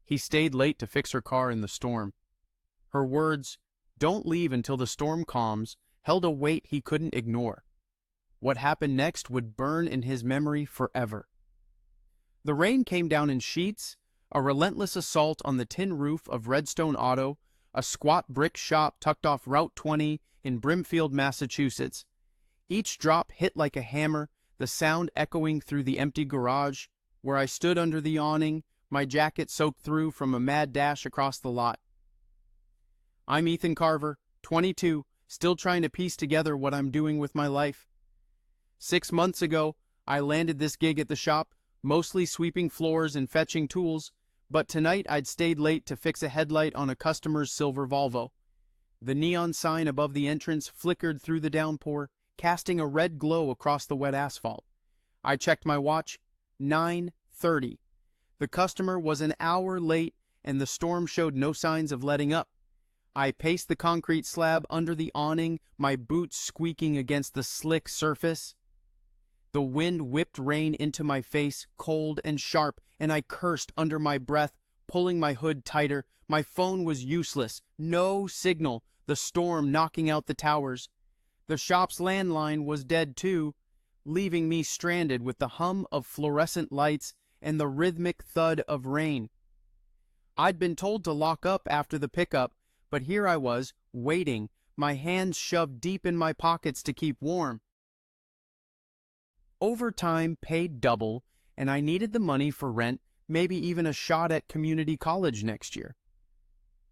He stayed late to fix her car in the storm. Her words, "Don't leave until the storm calms," held a weight he couldn't ignore. What happened next would burn in his memory forever. The rain came down in sheets, a relentless assault on the tin roof of Redstone Auto, a squat brick shop tucked off Route 20 in Brimfield, Massachusetts. Each drop hit like a hammer, the sound echoing through the empty garage, where I stood under the awning, my jacket soaked through from a mad dash across the lot. I'm Ethan Carver, 22, still trying to piece together what I'm doing with my life. 6 months ago, I landed this gig at the shop, mostly sweeping floors and fetching tools, but tonight I'd stayed late to fix a headlight on a customer's silver Volvo. The neon sign above the entrance flickered through the downpour, casting a red glow across the wet asphalt. I checked my watch, 9:30. The customer was an hour late, and the storm showed no signs of letting up. I paced the concrete slab under the awning, my boots squeaking against the slick surface. The wind whipped rain into my face, cold and sharp, and I cursed under my breath, pulling my hood tighter. My phone was useless, no signal, the storm knocking out the towers. The shop's landline was dead too, leaving me stranded with the hum of fluorescent lights and the rhythmic thud of rain. I'd been told to lock up after the pickup, but here I was, waiting, my hands shoved deep in my pockets to keep warm. Overtime paid double, and I needed the money for rent, maybe even a shot at community college next year.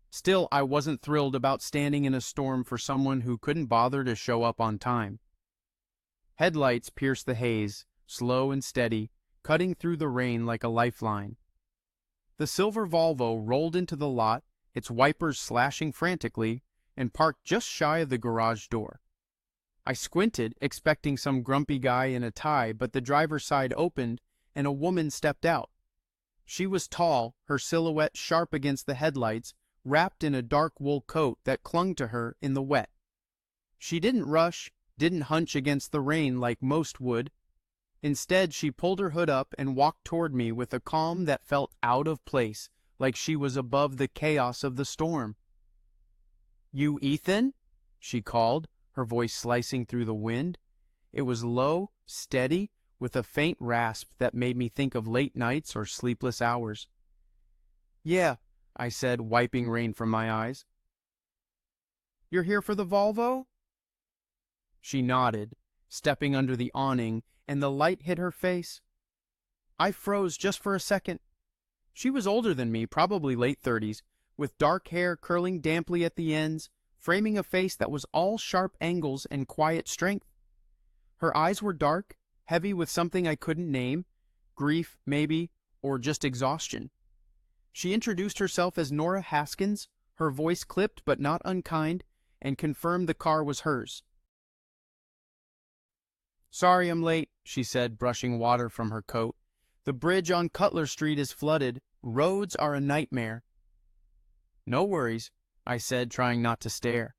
Still, I wasn't thrilled about standing in a storm for someone who couldn't bother to show up on time. Headlights pierced the haze, slow and steady, cutting through the rain like a lifeline. The silver Volvo rolled into the lot, its wipers slashing frantically, and parked just shy of the garage door. I squinted, expecting some grumpy guy in a tie, but the driver's side opened, and a woman stepped out. She was tall, her silhouette sharp against the headlights, wrapped in a dark wool coat that clung to her in the wet. She didn't rush, didn't hunch against the rain like most would. Instead, she pulled her hood up and walked toward me with a calm that felt out of place, like she was above the chaos of the storm. "You Ethan?" she called, her voice slicing through the wind. It was low, steady, with a faint rasp that made me think of late nights or sleepless hours. "Yeah," I said, wiping rain from my eyes. "You're here for the Volvo?" She nodded, stepping under the awning, and the light hit her face. I froze just for a second. She was older than me, probably late 30s, with dark hair curling damply at the ends, framing a face that was all sharp angles and quiet strength. Her eyes were dark, heavy with something I couldn't name, grief maybe, or just exhaustion. She introduced herself as Nora Haskins, her voice clipped but not unkind, and confirmed the car was hers. "Sorry I'm late," she said, brushing water from her coat. "The bridge on Cutler Street is flooded. Roads are a nightmare." "No worries," I said, trying not to stare.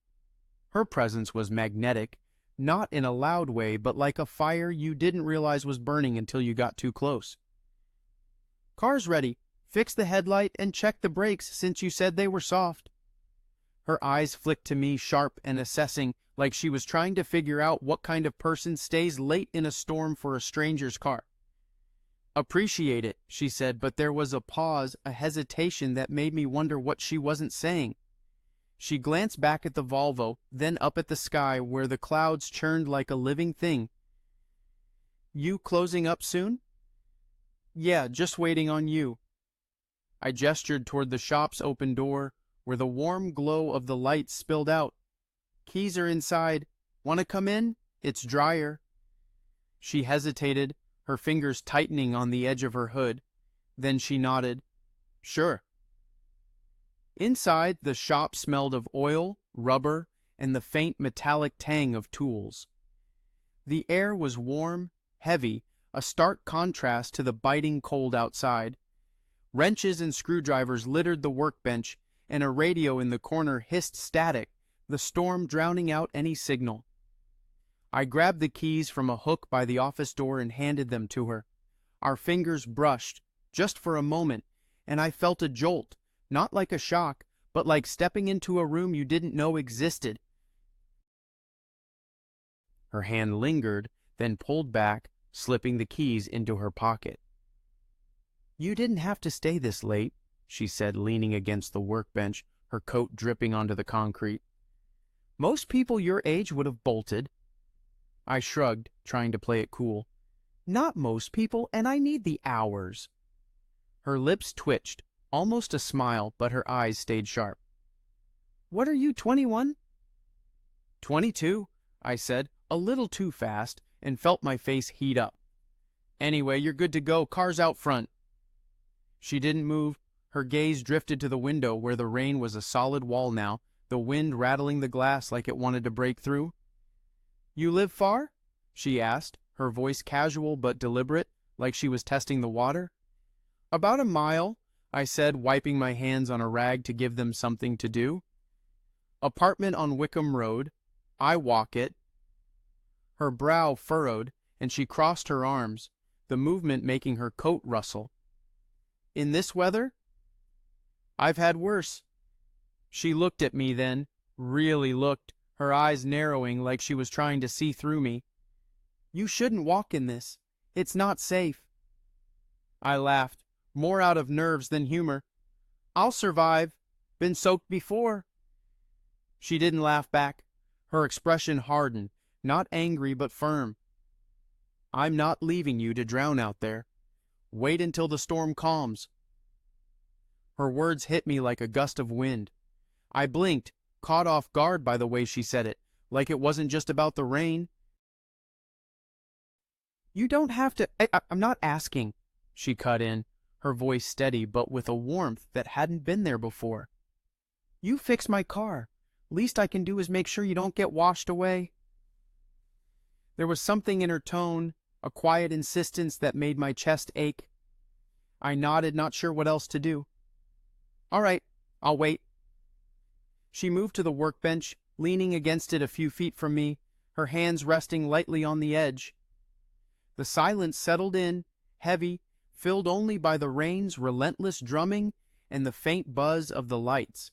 Her presence was magnetic, not in a loud way, but like a fire you didn't realize was burning until you got too close. "Car's ready. Fix the headlight and check the brakes since you said they were soft." Her eyes flicked to me, sharp and assessing, like she was trying to figure out what kind of person stays late in a storm for a stranger's car. "Appreciate it," she said, but there was a pause, a hesitation that made me wonder what she wasn't saying. She glanced back at the Volvo, then up at the sky where the clouds churned like a living thing. "You closing up soon?" "Yeah, just waiting on you." I gestured toward the shop's open door, where the warm glow of the lights spilled out. "Keys are inside. Want to come in? It's drier." She hesitated, her fingers tightening on the edge of her hood. Then she nodded. "Sure." Inside, the shop smelled of oil, rubber, and the faint metallic tang of tools. The air was warm, heavy, a stark contrast to the biting cold outside. Wrenches and screwdrivers littered the workbench, and a radio in the corner hissed static, the storm drowning out any signal. I grabbed the keys from a hook by the office door and handed them to her. Our fingers brushed, just for a moment, and I felt a jolt, not like a shock, but like stepping into a room you didn't know existed. Her hand lingered, then pulled back, slipping the keys into her pocket. "You didn't have to stay this late," she said, leaning against the workbench, her coat dripping onto the concrete. "Most people your age would have bolted." I shrugged, trying to play it cool. "Not most people, and I need the hours." Her lips twitched, almost a smile, but her eyes stayed sharp. "What are you, 21? 22, I said, a little too fast, and felt my face heat up. "Anyway, you're good to go. Car's out front." She didn't move. Her gaze drifted to the window where the rain was a solid wall now, the wind rattling the glass like it wanted to break through. "You live far?" she asked, her voice casual but deliberate, like she was testing the water. "About a mile," I said, wiping my hands on a rag to give them something to do. "Apartment on Wickham Road. I walk it." Her brow furrowed, and she crossed her arms, the movement making her coat rustle. "In this weather?" "I've had worse." She looked at me then, really looked, her eyes narrowing like she was trying to see through me. "You shouldn't walk in this. It's not safe." I laughed, more out of nerves than humor. "I'll survive. Been soaked before." She didn't laugh back. Her expression hardened, not angry but firm. "I'm not leaving you to drown out there. Wait until the storm calms." Her words hit me like a gust of wind. I blinked, caught off guard by the way she said it, like it wasn't just about the rain. "You don't have to— I'm not asking," she cut in, her voice steady but with a warmth that hadn't been there before. "You fix my car. Least I can do is make sure you don't get washed away." There was something in her tone, a quiet insistence that made my chest ache. I nodded, not sure what else to do. "All right, I'll wait." She moved to the workbench, leaning against it a few feet from me, her hands resting lightly on the edge. The silence settled in, heavy, filled only by the rain's relentless drumming and the faint buzz of the lights.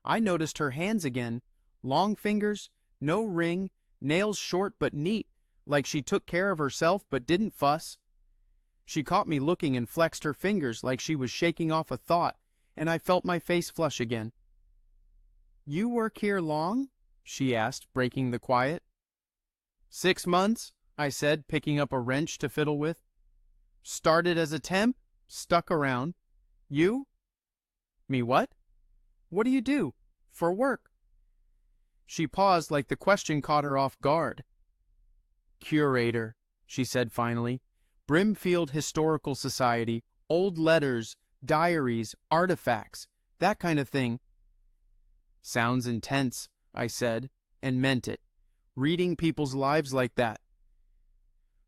I noticed her hands again, long fingers, no ring, nails short but neat, like she took care of herself but didn't fuss. She caught me looking and flexed her fingers like she was shaking off a thought, and I felt my face flush again. "You work here long?" she asked, breaking the quiet. 6 months, I said, picking up a wrench to fiddle with. "Started as a temp, stuck around. You?" "Me what?" "What do you do? For work?" She paused like the question caught her off guard. "Curator," she said finally. "Brimfield Historical Society, old letters, diaries, artifacts, that kind of thing." "Sounds intense," I said, and meant it. Reading people's lives like that.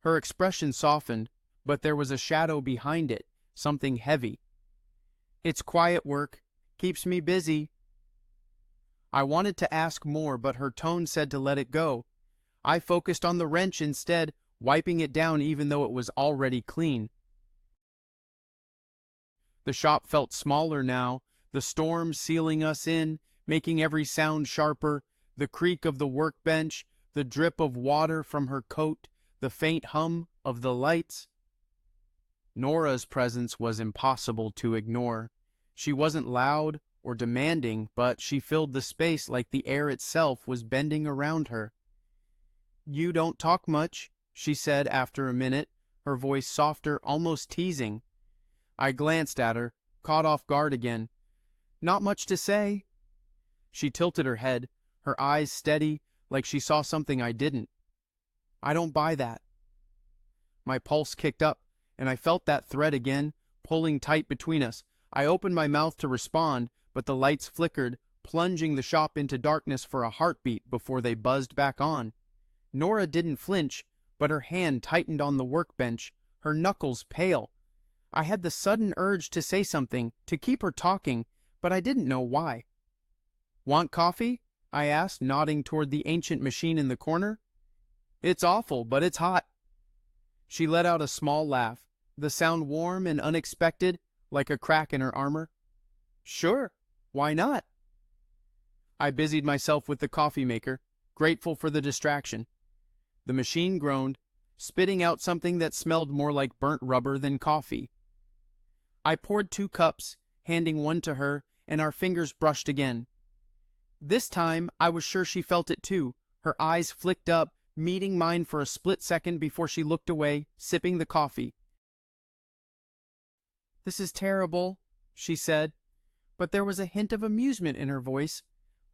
Her expression softened, but there was a shadow behind it, something heavy. "It's quiet work. Keeps me busy." I wanted to ask more, but her tone said to let it go. I focused on the wrench instead, wiping it down even though it was already clean. The shop felt smaller now, the storm sealing us in, making every sound sharper, the creak of the workbench, the drip of water from her coat, the faint hum of the lights. Nora's presence was impossible to ignore. She wasn't loud or demanding, but she filled the space like the air itself was bending around her. "You don't talk much," she said after a minute, her voice softer, almost teasing. I glanced at her, caught off guard again. "Not much to say." She tilted her head, her eyes steady, like she saw something I didn't. "I don't buy that." My pulse kicked up, and I felt that thread again, pulling tight between us. I opened my mouth to respond, but the lights flickered, plunging the shop into darkness for a heartbeat before they buzzed back on. Nora didn't flinch, but her hand tightened on the workbench, her knuckles pale. I had the sudden urge to say something, to keep her talking, but I didn't know why. "Want coffee?" I asked, nodding toward the ancient machine in the corner. "It's awful, but it's hot." She let out a small laugh, the sound warm and unexpected, like a crack in her armor. Sure, why not? I busied myself with the coffee maker, grateful for the distraction. The machine groaned, spitting out something that smelled more like burnt rubber than coffee. I poured 2 cups, handing one to her, and our fingers brushed again. This time, I was sure she felt it too. Her eyes flicked up, meeting mine for a split second before she looked away, sipping the coffee. "This is terrible," she said, but there was a hint of amusement in her voice,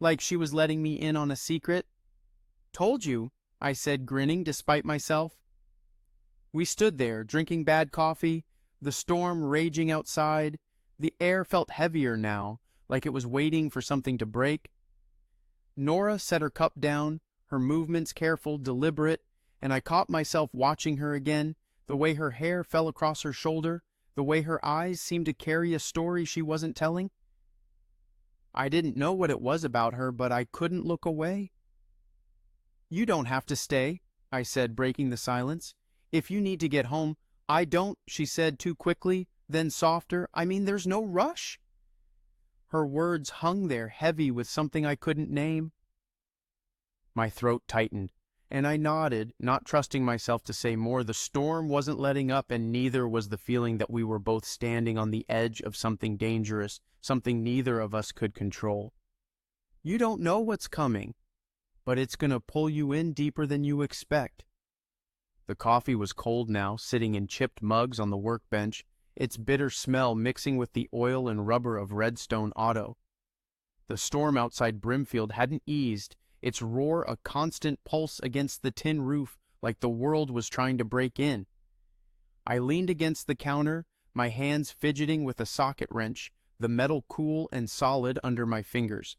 like she was letting me in on a secret. "Told you," I said, grinning despite myself. We stood there, drinking bad coffee, the storm raging outside. The air felt heavier now, like it was waiting for something to break. Nora set her cup down, her movements careful, deliberate, and I caught myself watching her again, the way her hair fell across her shoulder, the way her eyes seemed to carry a story she wasn't telling. I didn't know what it was about her, but I couldn't look away. "You don't have to stay," I said, breaking the silence. "If you need to get home." "I don't," she said too quickly, then softer. "I mean, there's no rush." Her words hung there, heavy with something I couldn't name. My throat tightened, and I nodded, not trusting myself to say more. The storm wasn't letting up, and neither was the feeling that we were both standing on the edge of something dangerous, something neither of us could control. "You don't know what's coming, but it's gonna pull you in deeper than you expect." The coffee was cold now, sitting in chipped mugs on the workbench, its bitter smell mixing with the oil and rubber of Redstone Auto. The storm outside Brimfield hadn't eased, its roar a constant pulse against the tin roof, like the world was trying to break in. I leaned against the counter, my hands fidgeting with a socket wrench, the metal cool and solid under my fingers.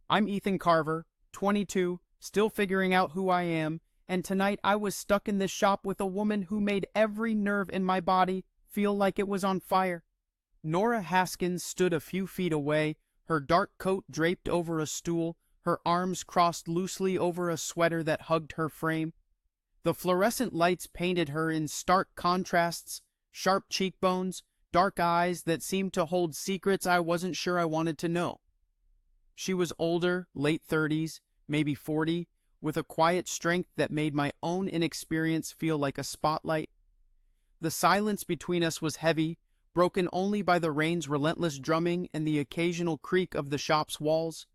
"I'm Ethan Carver, 22, still figuring out who I am, and tonight I was stuck in this shop with a woman who made every nerve in my body feel like it was on fire." Nora Haskins stood a few feet away, her dark coat draped over a stool, her arms crossed loosely over a sweater that hugged her frame. The fluorescent lights painted her in stark contrasts, sharp cheekbones, dark eyes that seemed to hold secrets I wasn't sure I wanted to know. She was older, late 30s, maybe 40, with a quiet strength that made my own inexperience feel like a spotlight. The silence between us was heavy, broken only by the rain's relentless drumming and the occasional creak of the shop's walls.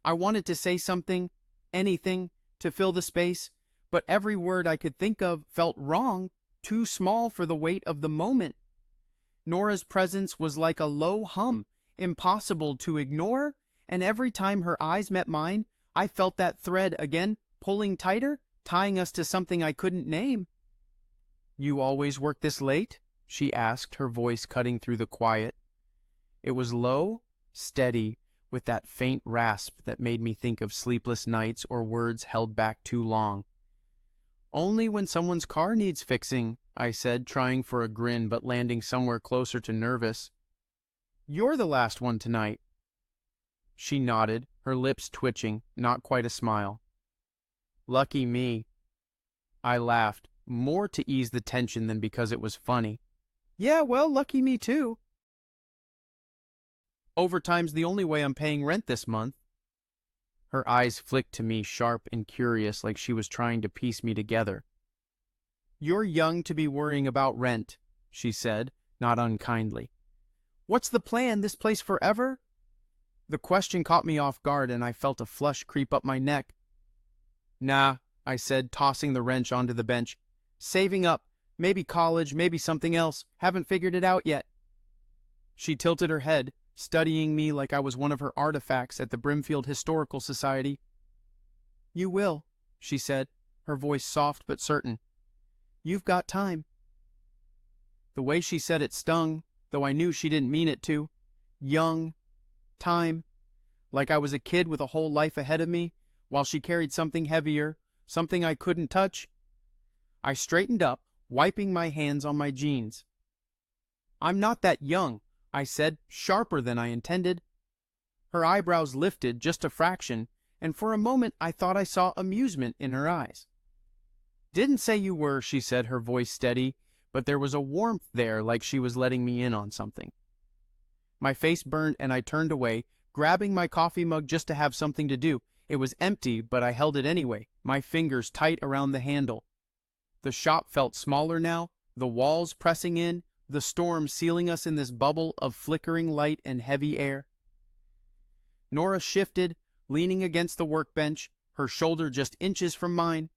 I wanted to say something, anything, to fill the space, but every word I could think of felt wrong, too small for the weight of the moment. Nora's presence was like a low hum, impossible to ignore, and every time her eyes met mine, I felt that thread again, pulling tighter, tying us to something I couldn't name. "You always work this late?" she asked, her voice cutting through the quiet. It was low, steady, with that faint rasp that made me think of sleepless nights or words held back too long. "Only when someone's car needs fixing," I said, trying for a grin but landing somewhere closer to nervous. "You're the last one tonight." She nodded, her lips twitching, not quite a smile. "Lucky me." I laughed, more to ease the tension than because it was funny. "Yeah, well, lucky me too. Overtime's the only way I'm paying rent this month." Her eyes flicked to me, sharp and curious, like she was trying to piece me together. "You're young to be worrying about rent," she said, not unkindly. "What's the plan? This place forever?" The question caught me off guard, and I felt a flush creep up my neck. "Nah," I said, tossing the wrench onto the bench. "Saving up. Maybe college, maybe something else. Haven't figured it out yet." She tilted her head, studying me like I was one of her artifacts at the Brimfield Historical Society. "You will," she said, her voice soft but certain. "You've got time." The way she said it stung, though I knew she didn't mean it to. Young, time, like I was a kid with a whole life ahead of me, while she carried something heavier, something I couldn't touch. I straightened up, wiping my hands on my jeans. "I'm not that young," I said, sharper than I intended. Her eyebrows lifted just a fraction, and for a moment I thought I saw amusement in her eyes. "Didn't say you were," she said, her voice steady, but there was a warmth there like she was letting me in on something. My face burned and I turned away, grabbing my coffee mug just to have something to do. It was empty, but I held it anyway, my fingers tight around the handle. The shop felt smaller now, the walls pressing in, the storm sealing us in this bubble of flickering light and heavy air. Nora shifted, leaning against the workbench, her shoulder just inches from mine.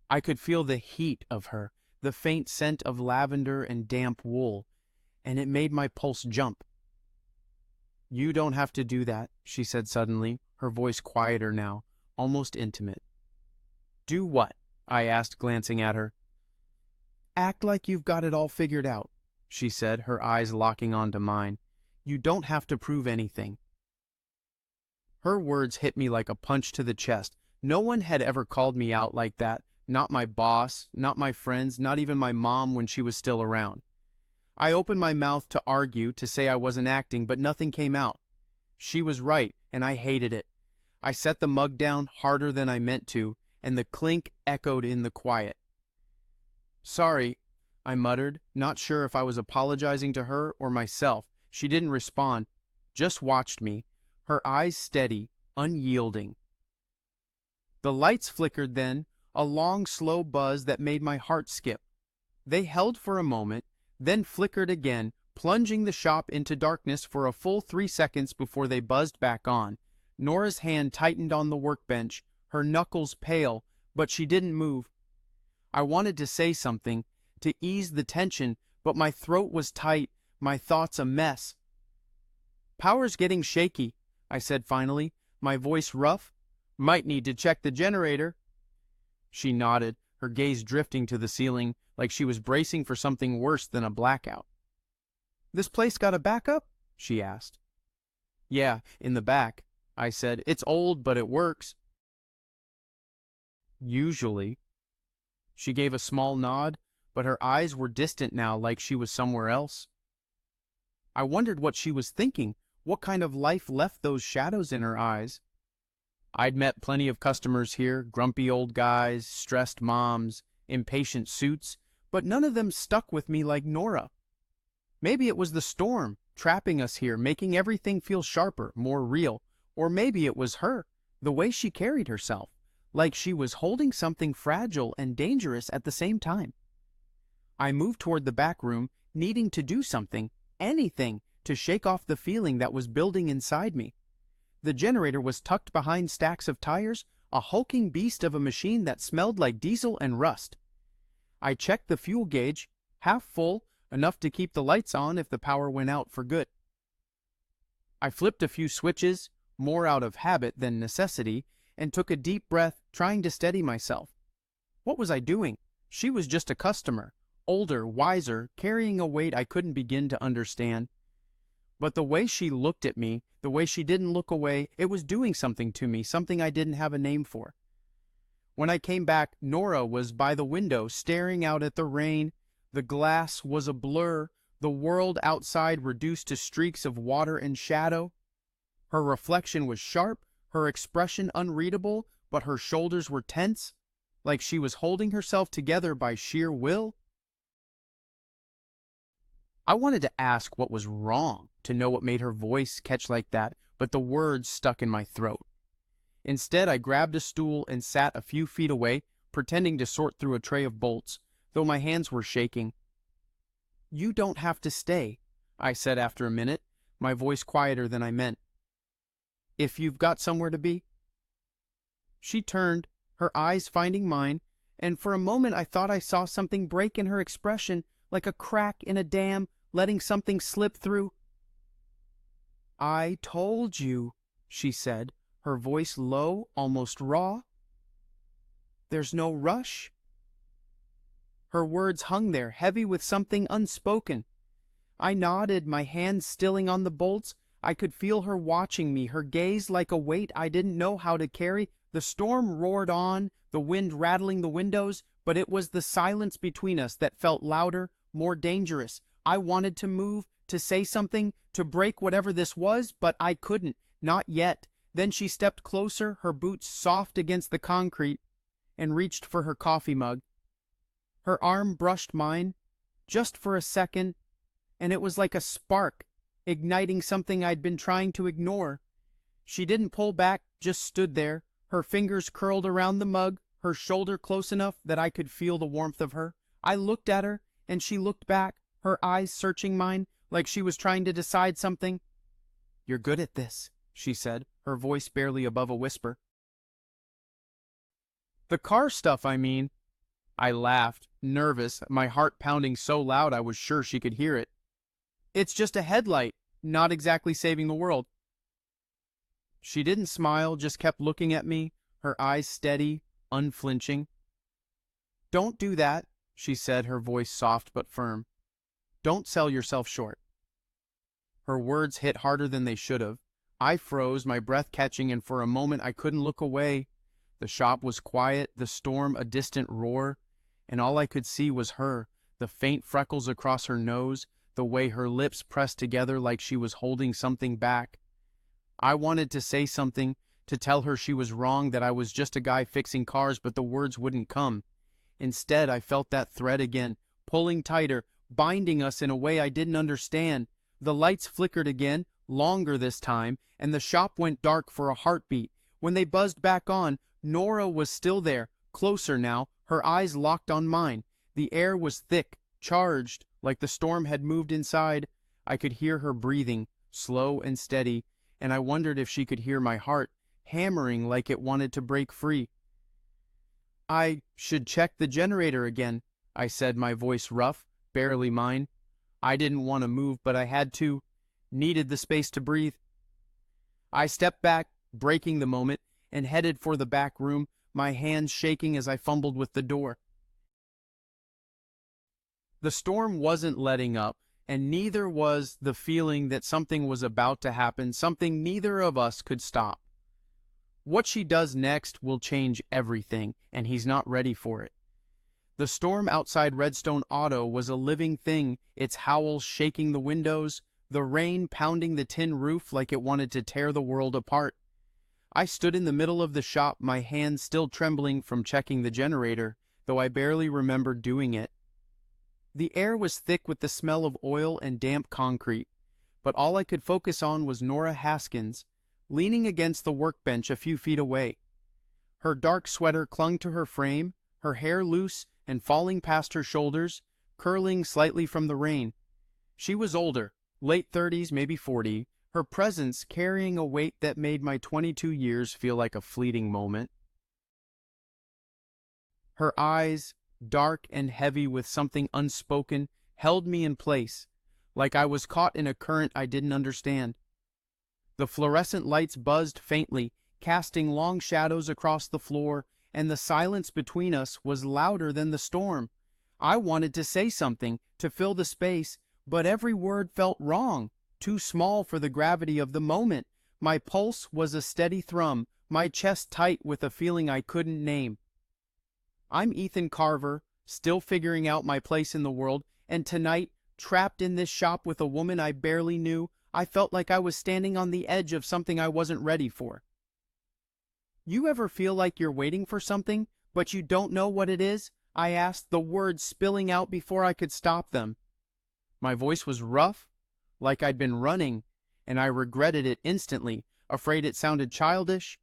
I could feel the heat of her, the faint scent of lavender and damp wool, and it made my pulse jump. "You don't have to do that," she said suddenly, her voice quieter now, almost intimate. "Do what?" I asked, glancing at her. "Act like you've got it all figured out," she said, her eyes locking onto mine. "You don't have to prove anything." Her words hit me like a punch to the chest. No one had ever called me out like that. Not my boss, not my friends, not even my mom when she was still around. I opened my mouth to argue, to say I wasn't acting, but nothing came out. She was right, and I hated it. I set the mug down harder than I meant to, and the clink echoed in the quiet. "Sorry," I muttered, not sure if I was apologizing to her or myself. She didn't respond, just watched me, her eyes steady, unyielding. The lights flickered then, a long, slow buzz that made my heart skip. They held for a moment, then flickered again, plunging the shop into darkness for a full 3 seconds before they buzzed back on. Nora's hand tightened on the workbench, her knuckles pale, but she didn't move. I wanted to say something, to ease the tension, but my throat was tight, my thoughts a mess. "Power's getting shaky," I said finally, my voice rough. "Might need to check the generator." She nodded, her gaze drifting to the ceiling, like she was bracing for something worse than a blackout. "This place got a backup?" she asked. "Yeah, in the back," I said. "It's old, but it works." "Usually." She gave a small nod, but her eyes were distant now, like she was somewhere else. I wondered what she was thinking, what kind of life left those shadows in her eyes. I'd met plenty of customers here, grumpy old guys, stressed moms, impatient suits, but none of them stuck with me like Nora. Maybe it was the storm, trapping us here, making everything feel sharper, more real. Or maybe it was her, the way she carried herself, like she was holding something fragile and dangerous at the same time. I moved toward the back room, needing to do something, anything, to shake off the feeling that was building inside me. The generator was tucked behind stacks of tires, a hulking beast of a machine that smelled like diesel and rust. I checked the fuel gauge, half full, enough to keep the lights on if the power went out for good. I flipped a few switches, more out of habit than necessity, and took a deep breath, trying to steady myself. What was I doing? She was just a customer, older, wiser, carrying a weight I couldn't begin to understand. But the way she looked at me, the way she didn't look away, it was doing something to me, something I didn't have a name for. When I came back, Nora was by the window, staring out at the rain. The glass was a blur, the world outside reduced to streaks of water and shadow. Her reflection was sharp, her expression unreadable, but her shoulders were tense, like she was holding herself together by sheer will. I wanted to ask what was wrong, to know what made her voice catch like that, but the words stuck in my throat. Instead, I grabbed a stool and sat a few feet away, pretending to sort through a tray of bolts, though my hands were shaking. "You don't have to stay," I said after a minute, my voice quieter than I meant. "If you've got somewhere to be." She turned, her eyes finding mine, and for a moment I thought I saw something break in her expression, like a crack in a dam, letting something slip through. "I told you," she said, her voice low, almost raw. "There's no rush." Her words hung there, heavy with something unspoken. I nodded, my hands stilling on the bolts. I could feel her watching me, her gaze like a weight I didn't know how to carry. The storm roared on, the wind rattling the windows, but it was the silence between us that felt louder, more dangerous. I wanted to move, to say something, to break whatever this was, but I couldn't, not yet. Then she stepped closer, her boots soft against the concrete, and reached for her coffee mug. Her arm brushed mine, just for a second, and it was like a spark, igniting something I'd been trying to ignore. She didn't pull back, just stood there, her fingers curled around the mug, her shoulder close enough that I could feel the warmth of her. I looked at her, and she looked back, her eyes searching mine, like she was trying to decide something. "You're good at this," she said, her voice barely above a whisper. "The car stuff, I mean." I laughed, nervous, my heart pounding so loud I was sure she could hear it. "It's just a headlight, not exactly saving the world." She didn't smile, just kept looking at me, her eyes steady, unflinching. "Don't do that," she said, her voice soft but firm. "Don't sell yourself short." Her words hit harder than they should have. I froze, my breath catching, and for a moment I couldn't look away. The shop was quiet, the storm a distant roar, and all I could see was her, the faint freckles across her nose, the way her lips pressed together like she was holding something back. I wanted to say something, to tell her she was wrong, that I was just a guy fixing cars, but the words wouldn't come. Instead, I felt that thread again, pulling tighter, binding us in a way I didn't understand. The lights flickered again, longer this time, and the shop went dark for a heartbeat. When they buzzed back on, Nora was still there, closer now, her eyes locked on mine. The air was thick, charged, like the storm had moved inside. I could hear her breathing, slow and steady, and I wondered if she could hear my heart, hammering like it wanted to break free. "I should check the generator again," I said, my voice rough, barely mine. I didn't want to move, but I had to. Needed the space to breathe. I stepped back, breaking the moment, and headed for the back room, my hands shaking as I fumbled with the door. The storm wasn't letting up, and neither was the feeling that something was about to happen, something neither of us could stop. What she does next will change everything, and he's not ready for it. The storm outside Redstone Auto was a living thing, its howls shaking the windows, the rain pounding the tin roof like it wanted to tear the world apart. I stood in the middle of the shop, my hands still trembling from checking the generator, though I barely remembered doing it. The air was thick with the smell of oil and damp concrete, but all I could focus on was Nora Haskins, leaning against the workbench a few feet away. Her dark sweater clung to her frame, her hair loose and falling past her shoulders, curling slightly from the rain. She was older, late 30s, maybe 40, her presence carrying a weight that made my 22 years feel like a fleeting moment. Her eyes, dark and heavy with something unspoken, held me in place, like I was caught in a current I didn't understand. The fluorescent lights buzzed faintly, casting long shadows across the floor, and the silence between us was louder than the storm. I wanted to say something, to fill the space, but every word felt wrong, too small for the gravity of the moment. My pulse was a steady thrum, my chest tight with a feeling I couldn't name. I'm Ethan Carver, still figuring out my place in the world, and tonight, trapped in this shop with a woman I barely knew, I felt like I was standing on the edge of something I wasn't ready for. You ever feel like you're waiting for something, but you don't know what it is? I asked, the words spilling out before I could stop them. My voice was rough, like I'd been running, and I regretted it instantly, afraid it sounded childish.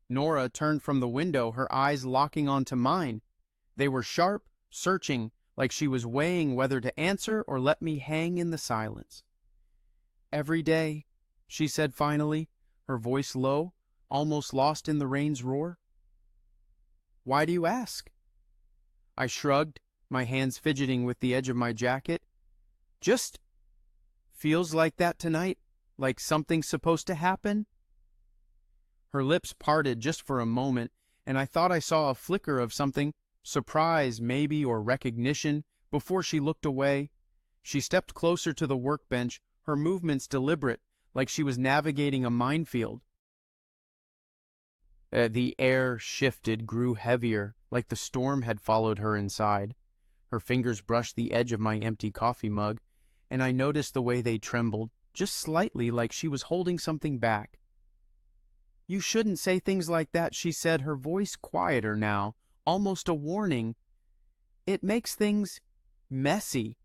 Nora turned from the window, her eyes locking onto mine. They were sharp, searching, like she was weighing whether to answer or let me hang in the silence. "Every day," she said finally, her voice low, almost lost in the rain's roar. "Why do you ask?" I shrugged, my hands fidgeting with the edge of my jacket. "Just feels like that tonight, like something's supposed to happen." Her lips parted just for a moment, and I thought I saw a flicker of something, surprise maybe, or recognition, before she looked away. She stepped closer to the workbench, her movements deliberate, like she was navigating a minefield. The air shifted, grew heavier, like the storm had followed her inside. Her fingers brushed the edge of my empty coffee mug, and I noticed the way they trembled, just slightly, like she was holding something back. "You shouldn't say things like that," she said, her voice quieter now, almost a warning. It makes things messy.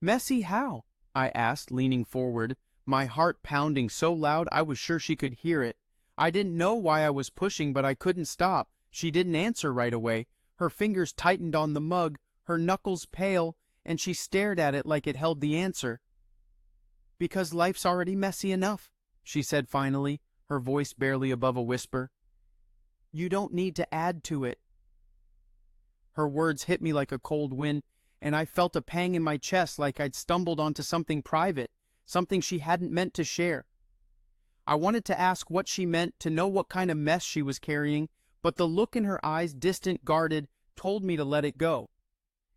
Messy how? I asked, leaning forward, my heart pounding so loud I was sure she could hear it. I didn't know why I was pushing, but I couldn't stop. She didn't answer right away. Her fingers tightened on the mug, her knuckles pale, and she stared at it like it held the answer. Because life's already messy enough, she said finally, her voice barely above a whisper. You don't need to add to it. Her words hit me like a cold wind, and I felt a pang in my chest like I'd stumbled onto something private, something she hadn't meant to share. I wanted to ask what she meant, to know what kind of mess she was carrying, but the look in her eyes, distant, guarded, told me to let it go.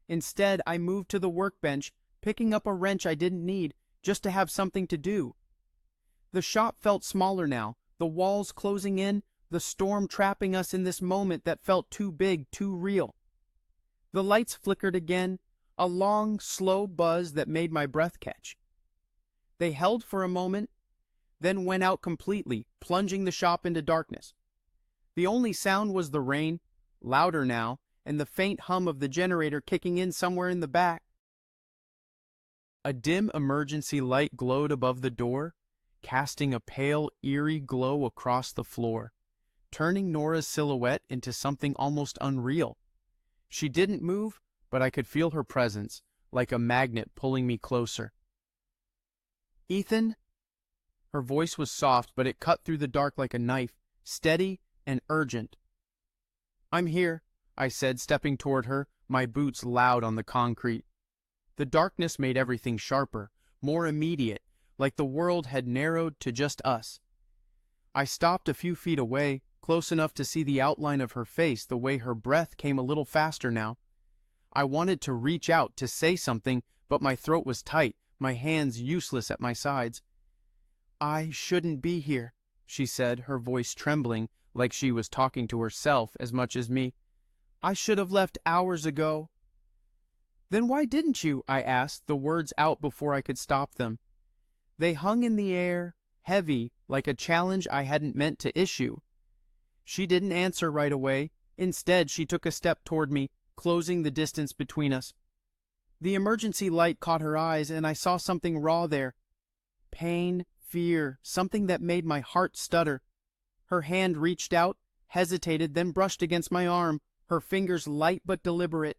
Instead, I moved to the workbench, picking up a wrench I didn't need, just to have something to do. The shop felt smaller now, the walls closing in, the storm trapping us in this moment that felt too big, too real. The lights flickered again, a long, slow buzz that made my breath catch. They held for a moment, then went out completely, plunging the shop into darkness. The only sound was the rain, louder now, and the faint hum of the generator kicking in somewhere in the back. A dim emergency light glowed above the door, casting a pale, eerie glow across the floor, turning Nora's silhouette into something almost unreal. She didn't move, but I could feel her presence, like a magnet pulling me closer. Ethan? Her voice was soft, but it cut through the dark like a knife, steady and urgent. I'm here, I said, stepping toward her, my boots loud on the concrete. The darkness made everything sharper, more immediate, like the world had narrowed to just us. I stopped a few feet away, close enough to see the outline of her face, the way her breath came a little faster now. I wanted to reach out, to say something, but my throat was tight, my hands useless at my sides. I shouldn't be here, she said, her voice trembling, like she was talking to herself as much as me. I should have left hours ago. Then why didn't you? I asked, the words out before I could stop them. They hung in the air, heavy, like a challenge I hadn't meant to issue. She didn't answer right away. Instead, she took a step toward me, closing the distance between us. The emergency light caught her eyes, and I saw something raw there. Pain, fear, something that made my heart stutter. Her hand reached out, hesitated, then brushed against my arm, her fingers light but deliberate.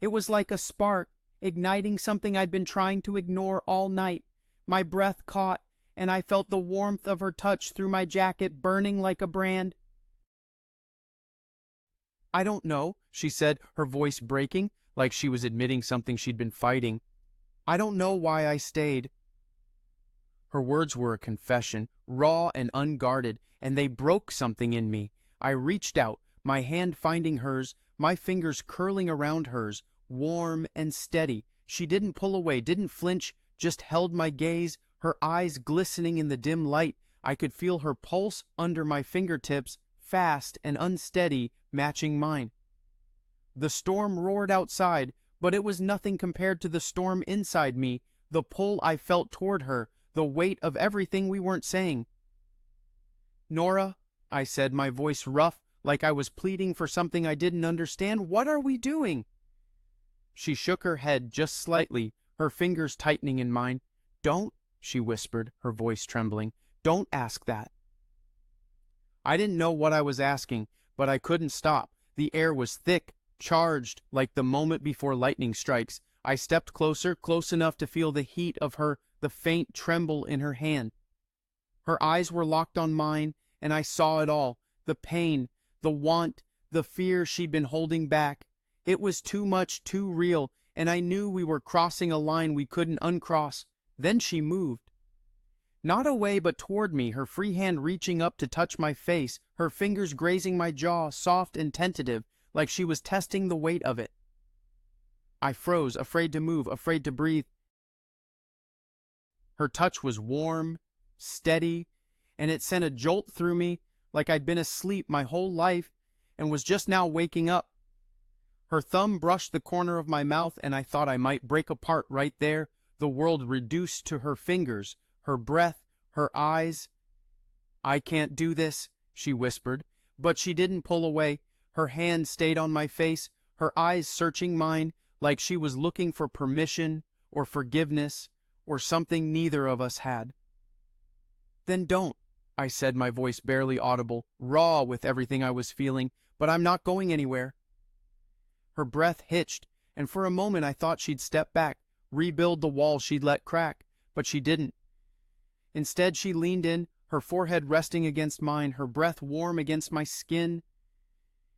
It was like a spark, igniting something I'd been trying to ignore all night. My breath caught, and I felt the warmth of her touch through my jacket, burning like a brand. I don't know, she said, her voice breaking, like she was admitting something she'd been fighting. I don't know why I stayed. Her words were a confession, raw and unguarded, and they broke something in me. I reached out, my hand finding hers, my fingers curling around hers, warm and steady. She didn't pull away, didn't flinch, just held my gaze, her eyes glistening in the dim light. I could feel her pulse under my fingertips, fast and unsteady, matching mine. The storm roared outside, but it was nothing compared to the storm inside me, the pull I felt toward her, the weight of everything we weren't saying. Nora, I said, my voice rough, like I was pleading for something I didn't understand. What are we doing? She shook her head just slightly, her fingers tightening in mine. Don't, she whispered, her voice trembling. Don't ask that. I didn't know what I was asking, but I couldn't stop. The air was thick, charged, like the moment before lightning strikes. I stepped closer, close enough to feel the heat of her, the faint tremble in her hand. Her eyes were locked on mine, and I saw it all, the pain, the want, the fear she'd been holding back. It was too much, too real, and I knew we were crossing a line we couldn't uncross. Then she moved. Not away, but toward me, her free hand reaching up to touch my face, her fingers grazing my jaw, soft and tentative, like she was testing the weight of it. I froze, afraid to move, afraid to breathe. Her touch was warm, steady, and it sent a jolt through me, like I'd been asleep my whole life and was just now waking up. Her thumb brushed the corner of my mouth, and I thought I might break apart right there, the world reduced to her fingers, her breath, her eyes. I can't do this, she whispered, but she didn't pull away. Her hand stayed on my face, her eyes searching mine like she was looking for permission or forgiveness or something neither of us had. "Then don't," I said, my voice barely audible, raw with everything I was feeling, "but I'm not going anywhere." Her breath hitched, and for a moment I thought she'd step back, rebuild the wall she'd let crack, but she didn't. Instead, she leaned in, her forehead resting against mine, her breath warm against my skin.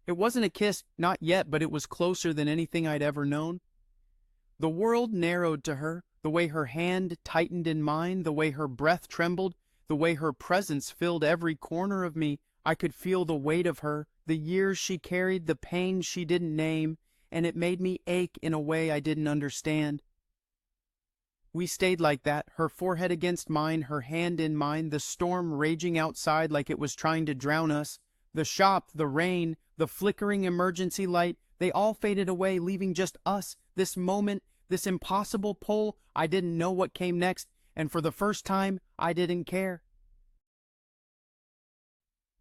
It wasn't a kiss, not yet, but it was closer than anything I'd ever known. The world narrowed to her, the way her hand tightened in mine, the way her breath trembled, the way her presence filled every corner of me. I could feel the weight of her, the years she carried, the pain she didn't name, and it made me ache in a way I didn't understand. We stayed like that, her forehead against mine, her hand in mine, the storm raging outside like it was trying to drown us. The shop, the rain, the flickering emergency light, they all faded away, leaving just us, this moment, this impossible pull. I didn't know what came next, and for the first time, I didn't care.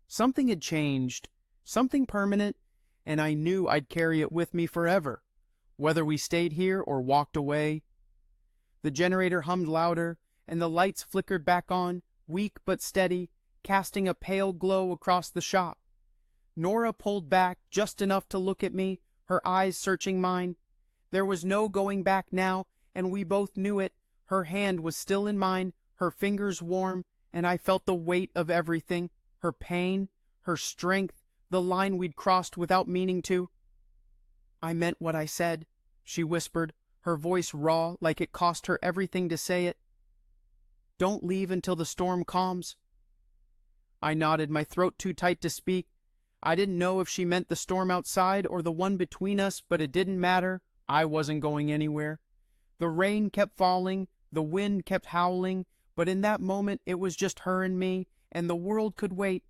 Something had changed, something permanent, and I knew I'd carry it with me forever, whether we stayed here or walked away. The generator hummed louder, and the lights flickered back on, weak but steady, casting a pale glow across the shop. Nora pulled back just enough to look at me, her eyes searching mine. There was no going back now, and we both knew it. Her hand was still in mine, her fingers warm, and I felt the weight of everything, her pain, her strength, the line we'd crossed without meaning to. "I meant what I said," she whispered, her voice raw like it cost her everything to say it. "Don't leave until the storm calms." I nodded, my throat too tight to speak. I didn't know if she meant the storm outside or the one between us, but it didn't matter. I wasn't going anywhere. The rain kept falling, the wind kept howling, but in that moment it was just her and me, and the world could wait.